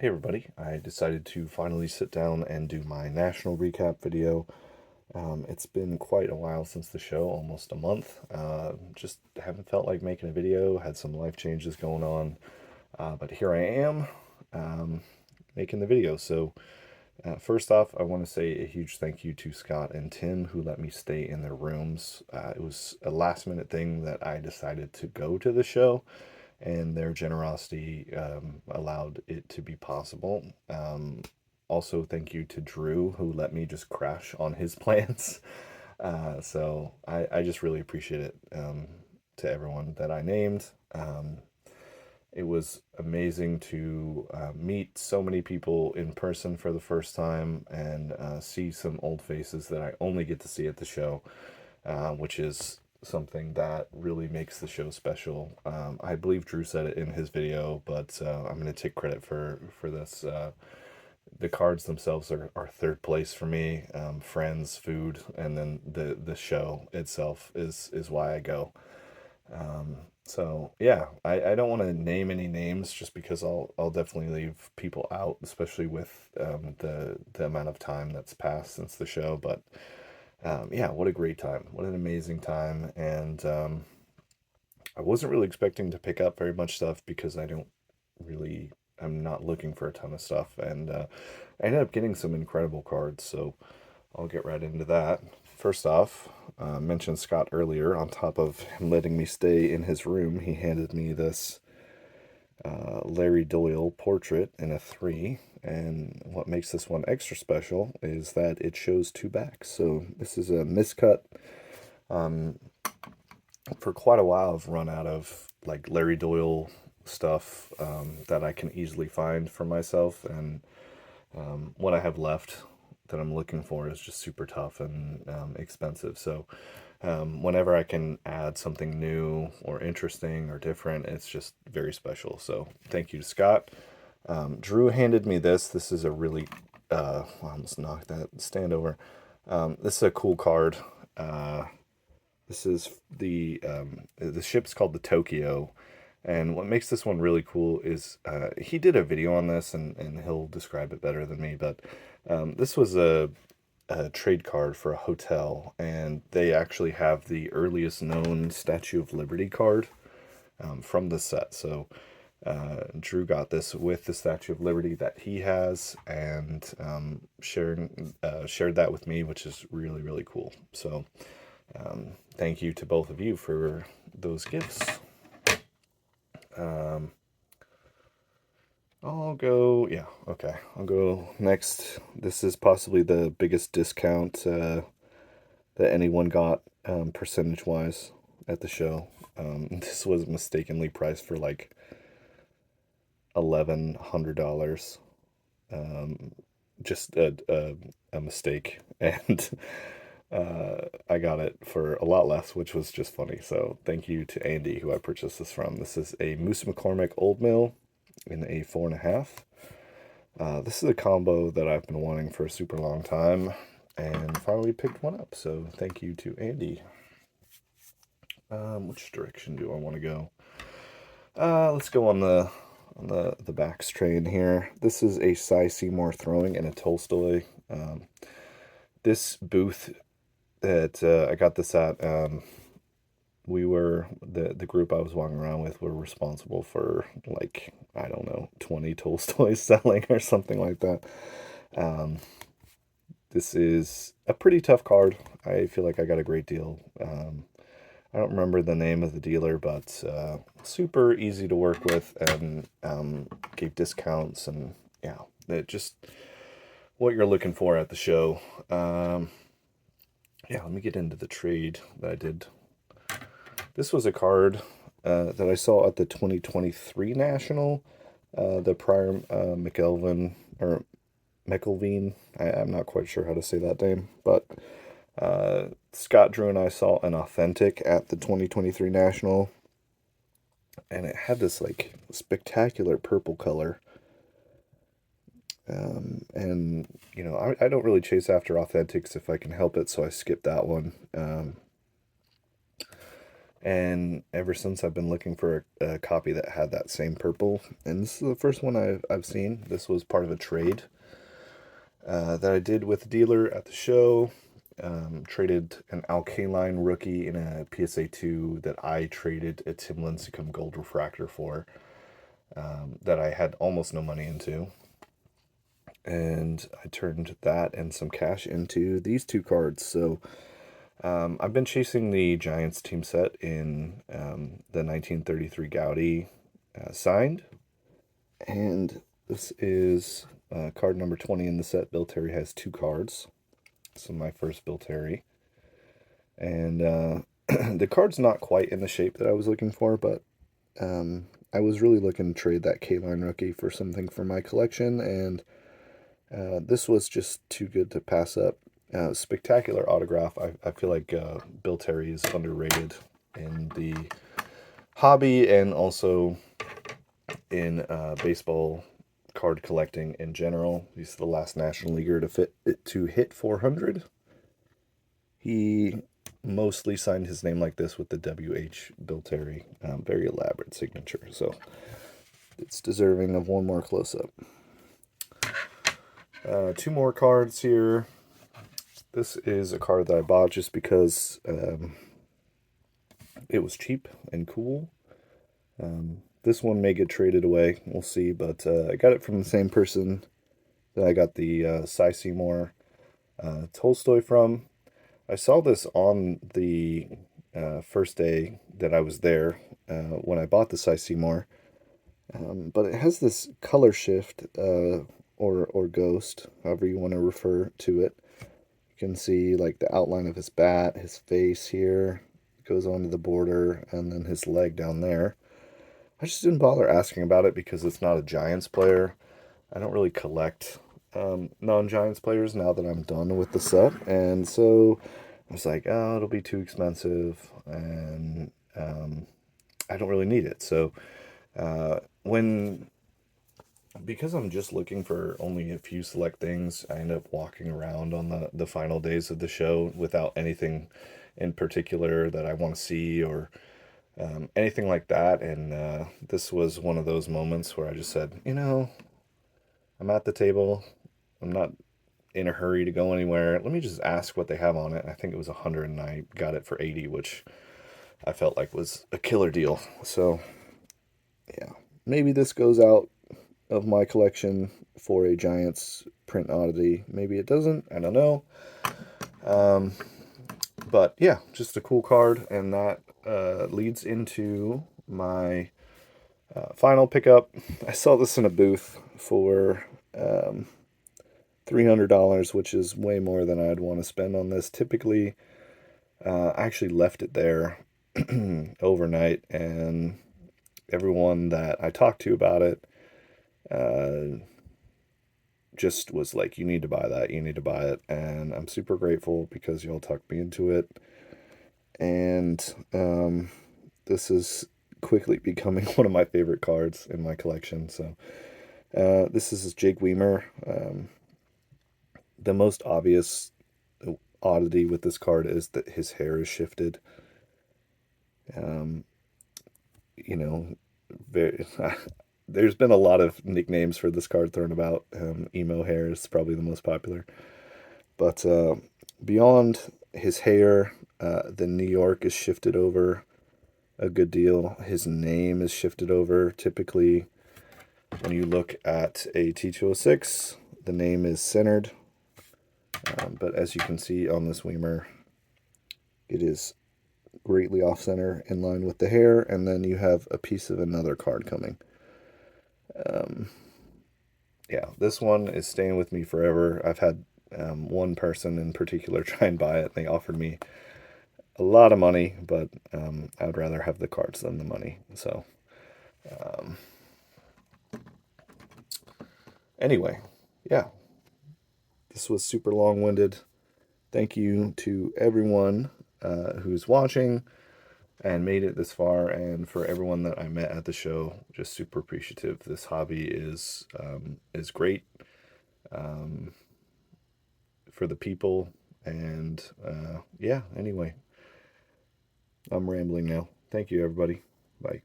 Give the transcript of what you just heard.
Hey everybody, I decided to finally sit down and do my national recap video. It's been quite a while since the show, almost a month. Just haven't felt like making a video, had some life changes going on, but here I am making the video. First off, I want to say a huge thank you to Scott and Tim who let me stay in their rooms. It was a last minute thing that I decided to go to the show, and their generosity allowed it to be possible. Also, thank you to Drew, who let me just crash on his plans. I just really appreciate it to everyone that I named. It was amazing to meet so many people in person for the first time and see some old faces that I only get to see at the show, which is something that really makes the show special. I believe Drew said it in his video, but I'm going to take credit for this. The cards themselves are third place for me. Friends, food, and then the show itself is why I go. I don't want to name any names just because I'll definitely leave people out, especially with the amount of time that's passed since the show. But yeah, what a great time. What an amazing time. And I wasn't really expecting to pick up very much stuff because I'm not looking for a ton of stuff. And I ended up getting some incredible cards. So I'll get right into that. First off, mentioned Scott earlier. On top of him letting me stay in his room, he handed me this Larry Doyle portrait in a 3. And what makes this one extra special is that it shows two backs. So this is a miscut. For quite a while, I've run out of like Larry Doyle stuff that I can easily find for myself. And what I have left that I'm looking for is just super tough and expensive. So whenever I can add something new or interesting or different, it's just very special. So thank you to Scott. Drew handed me this. This is a really, I almost knocked that stand over. This is a cool card. This is the ship's called the Tokyo. And what makes this one really cool is he did a video on this, and he'll describe it better than me. But this was a trade card for a hotel, and they actually have the earliest known Statue of Liberty card from the set. So Drew got this with the Statue of Liberty that he has, and shared that with me, which is really, really cool. So thank you to both of you for those gifts. I'll go next. This is possibly the biggest discount that anyone got percentage-wise at the show. This was mistakenly priced for like $1,100. Just a mistake, and I got it for a lot less, which was just funny. So thank you to Andy, who I purchased this from. This is a Moose McCormick Old Mill in a 4.5. This is a combo that I've been wanting for a super long time, and finally picked one up. So thank you to Andy. Which direction do I want to go? Let's go on the backs train here. This is a Cy Seymour throwing and a Tolstoy. This booth that I got this at, we were the group I was walking around with were responsible for like, I don't know, 20 Tolstoys selling or something like that. This is a pretty tough card. I feel like I got a great deal. I don't remember the name of the dealer, but super easy to work with, and gave discounts, and yeah, it just what you're looking for at the show. Yeah, let me get into the trade that I did. This was a card that I saw at the 2023 National. The prior McElveen, or McElveen, I'm not quite sure how to say that name, but Scott, Drew, and I saw an authentic at the 2023 National, and it had this like spectacular purple color. And you know, I don't really chase after authentics if I can help it, so I skipped that one. And ever since, I've been looking for a copy that had that same purple. And this is the first one I've seen. This was part of a trade that I did with a dealer at the show. Traded an alkaline rookie in a PSA 2 that I traded a Tim Lincecum gold refractor for, that I had almost no money into. And I turned that and some cash into these two cards. So I've been chasing the Giants team set in the 1933 Gaudi signed. And this is card number 20 in the set. Bill Terry has two cards. This is my first Bill Terry. And the card's not quite in the shape that I was looking for, but I was really looking to trade that K-Line rookie for something for my collection, and this was just too good to pass up. Spectacular autograph. I feel like Bill Terry is underrated in the hobby and also in baseball card collecting in general. He's the last National Leaguer to hit 400. He mostly signed his name like this with the WH Bill Terry. Very elaborate signature, so it's deserving of one more close-up. Two more cards here. This is a card that I bought just because it was cheap and cool. This one may get traded away. We'll see, but I got it from the same person that I got the Cy Seymour Tolstoy from. I saw this on the first day that I was there when I bought the Cy Seymour, but it has this color shift or ghost, however you want to refer to it. You can see like the outline of his bat, his face here goes onto the border, and then his leg down there. I just didn't bother asking about it because it's not a Giants player. I don't really collect non-Giants players now that I'm done with the set, and so I was like, oh, it'll be too expensive, and I don't really need it. So because I'm just looking for only a few select things, I end up walking around on the final days of the show without anything in particular that I want to see or anything like that. And this was one of those moments where I just said, I'm at the table. I'm not in a hurry to go anywhere. Let me just ask what they have on it. I think it was 100 and I got it for 80, which I felt like was a killer deal. So yeah, maybe this goes out of my collection for a Giants print oddity. Maybe it doesn't. I don't know. But yeah, just a cool card, and that leads into my final pickup. I saw this in a booth for $300, which is way more than I'd want to spend on this. Typically, I actually left it there overnight, and everyone that I talked to about it just was like, you need to buy that, you need to buy it. And I'm super grateful because y'all talked me into it. And this is quickly becoming one of my favorite cards in my collection. So this is Jake Weimer. The most obvious oddity with this card is that his hair is shifted. Very, there's been a lot of nicknames for this card thrown about. Emo hair is probably the most popular. But beyond his hair, the New York is shifted over a good deal. His name is shifted over. Typically, when you look at a T206, the name is centered. But as you can see on this Weimer, it is greatly off-center in line with the hair, and then you have a piece of another card coming. Yeah, this one is staying with me forever. I've had one person in particular try and buy it. They offered me a lot of money, but I would rather have the cards than the money. So anyway, yeah, this was super long-winded. Thank you to everyone who's watching and made it this far, and for everyone that I met at the show, just super appreciative. This hobby is great for the people, and yeah, anyway, I'm rambling now. Thank you, everybody. Bye.